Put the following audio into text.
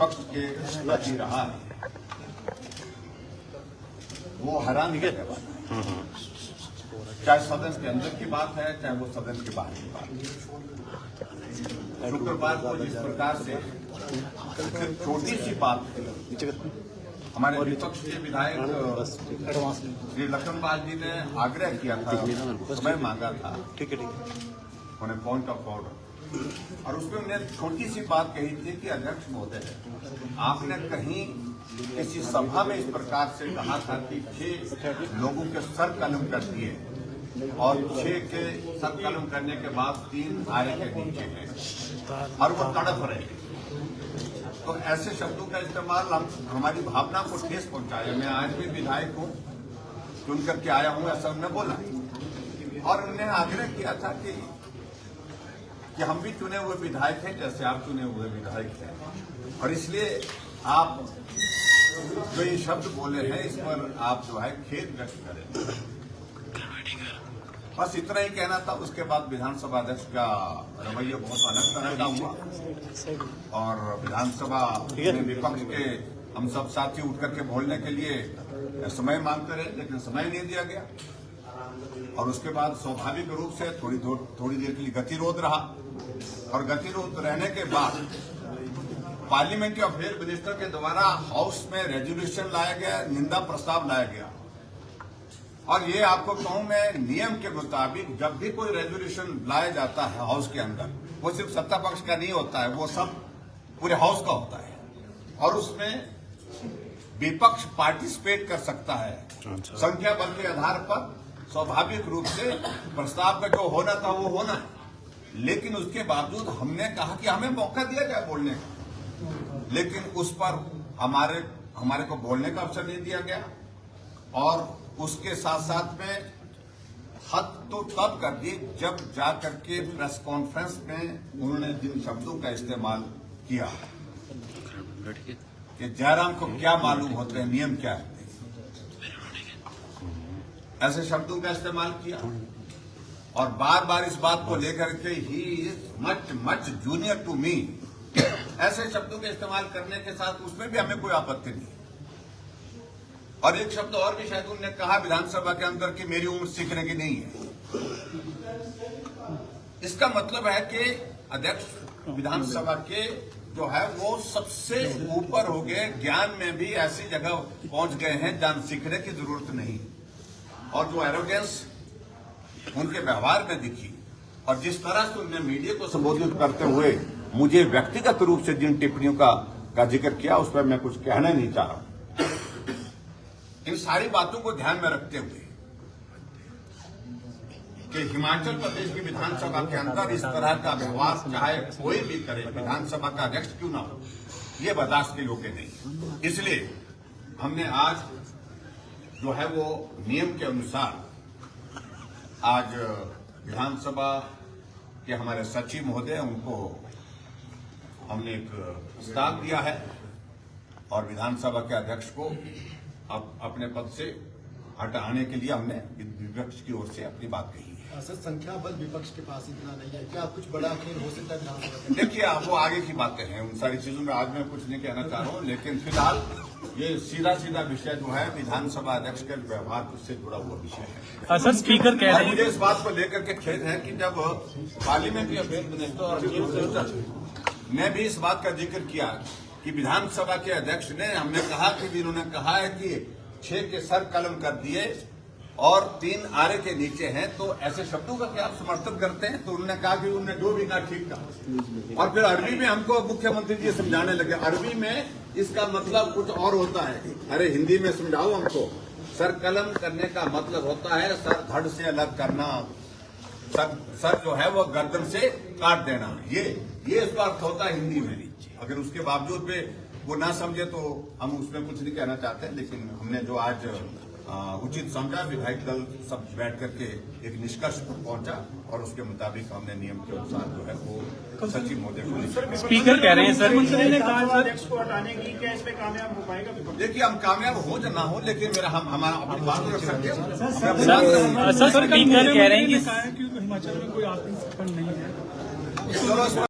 विपक्ष के प्रति रहा है वो हैरान है। चाहे सदन के अंदर की बात है, चाहे वो सदन के बाहर की बात है। शुक्रवार को जिस प्रकार से छोटी सी बात हमारे विपक्ष के विधायक श्री लखनपाल जी ने आग्रह किया था, समय मांगा था, उन्हें पॉइंट ऑफ ऑर्डर, और उसमें उन्हें छोटी सी बात कही थी कि अध्यक्ष महोदय, आपने कहीं किसी सभा में इस प्रकार से कहा था कि 6 लोगों के सर कलम कर दिए और 6 के सर कलम करने के बाद 3 आरे के नीचे हैं और वो तड़प रहे। तो ऐसे शब्दों का इस्तेमाल हमारी भावना को ठेस पहुंचाया। मैं आज भी विधायक हूं, चुन करके आया हूं, ऐसा उन्होंने बोला, और उन्होंने आग्रह किया था कि हम भी चुने हुए विधायक हैं जैसे आप चुने हुए विधायक हैं, और इसलिए आप जो ये शब्द बोले हैं इस पर आप जो है खेद व्यक्त करें। बस इतना ही कहना था। उसके बाद विधानसभा अध्यक्ष का रवैया बहुत अलग तरह का हुआ और विधानसभा में विपक्ष के हम सब साथी उठ करके बोलने के लिए समय मांगते रहे, लेकिन समय नहीं दिया गया। और उसके बाद स्वाभाविक रूप से थोड़ी देर के लिए गतिरोध रहा, और गतिरोध रहने के बाद पार्लियामेंट्री अफेयर मिनिस्टर के द्वारा हाउस में रेजोल्यूशन लाया गया, निंदा प्रस्ताव लाया गया। और ये आपको कहूं मैं, नियम के मुताबिक जब भी कोई रेजोल्यूशन लाया जाता है हाउस के अंदर, वो सिर्फ सत्ता पक्ष का नहीं होता है, वो सब पूरे हाउस का होता है, और उसमें विपक्ष पार्टिसिपेट कर सकता है संख्या बल के आधार पर। स्वाभाविक रूप से प्रस्ताव का जो होना था वो होना है, लेकिन उसके बावजूद हमने कहा कि हमें मौका दिया जाए बोलने का, लेकिन उस पर हमारे को बोलने का अवसर नहीं दिया गया। और उसके साथ साथ में हद तो तब कर दी जब जाकर के प्रेस कॉन्फ्रेंस में उन्होंने जिन शब्दों का इस्तेमाल किया कि जयराम को क्या मालूम होते हैं नियम क्या है, ऐसे शब्दों का इस्तेमाल किया। और बार बार इस बात को लेकर के ही is much junior to me, ऐसे शब्दों के इस्तेमाल करने के साथ उसमें भी हमें कोई आपत्ति नहीं। और एक शब्द और भी शायद उन्होंने कहा विधानसभा के अंदर कि मेरी उम्र सीखने की नहीं है। इसका मतलब है कि अध्यक्ष विधानसभा के जो है वो सबसे ऊपर हो गए, ज्ञान में भी ऐसी जगह पहुंच गए हैं जहां सीखने की जरूरत नहीं। और जो एरोगेंस उनके व्यवहार में दिखी और जिस तरह से उन्होंने मीडिया को संबोधित करते हुए मुझे व्यक्तिगत रूप से जिन टिप्पणियों का जिक्र किया, उस पर मैं कुछ कहना नहीं चाह रहा हूं। इन सारी बातों को ध्यान में रखते हुए कि हिमाचल प्रदेश की विधानसभा के अंदर इस तरह का व्यवहार चाहे कोई भी करे, विधानसभा का अध्यक्ष क्यों ना हो, ये बर्दाश्त के योग्य नहीं। इसलिए हमने आज जो है वो नियम के अनुसार आज विधानसभा के हमारे सचिव महोदय उनको हमने एक प्रस्ताव दिया है और विधानसभा के अध्यक्ष को अब अपने पद से हटाने के लिए हमने विपक्ष की ओर से अपनी बात कही है। सर, संख्या बल विपक्ष के पास इतना नहीं है, क्या कुछ बड़ा खेल हो सकता है? देखिए, आप वो आगे की बातें हैं, उन सारी चीजों में आज मैं कुछ नहीं कहना चाह रहा हूँ, लेकिन फिलहाल ये सीधा विषय जो है विधानसभा अध्यक्ष के व्यवहार से जुड़ा हुआ विषय है। सर, स्पीकर कह रहे हैं, मुझे इस बात को लेकर के खेद है कि जब पार्लियामेंट्री अफेयर मिनिस्टर और चीफ मिनिस्टर ने भी इस बात का जिक्र किया कि विधानसभा के अध्यक्ष ने, हमने कहा कि इन्होंने कहा है कि 6 के सर कलम कर दिए और 3 आरे के नीचे हैं, तो ऐसे शब्दों का क्या आप समर्थन करते हैं? तो उन्होंने कहा कि उन्होंने जो भी कहा ठीक कहा। और फिर अरबी में हमको मुख्यमंत्री जी समझाने लगे, अरबी में इसका मतलब कुछ और होता है। अरे हिंदी में समझाओ हमको। सर कलम करने का मतलब होता है सर धड़ से अलग करना, सर जो है वो गर्दन से काट देना, ये इसका अर्थ होता है हिंदी में। अगर उसके बावजूद भी वो ना समझे तो हम उसमें कुछ नहीं कहना चाहते, लेकिन हमने जो आज उचित समझा, विधायक दल सब बैठ करके एक निष्कर्ष पर पहुंचा और उसके मुताबिक हमने नियम के अनुसार जो है वो सचिव महोदय को। स्पीकर कह रहे हैं सर, मंत्री ने कहा अध्यक्ष को हटाने की, क्या इसमें कामयाब हो पाएगा? देखिए, हम कामयाब हो या ना हो, लेकिन हमारा अपनी बात रख सकते हैं। सर, स्पीकर कह रहे हैं कि हिमाचल में कोई आतंक नहीं है।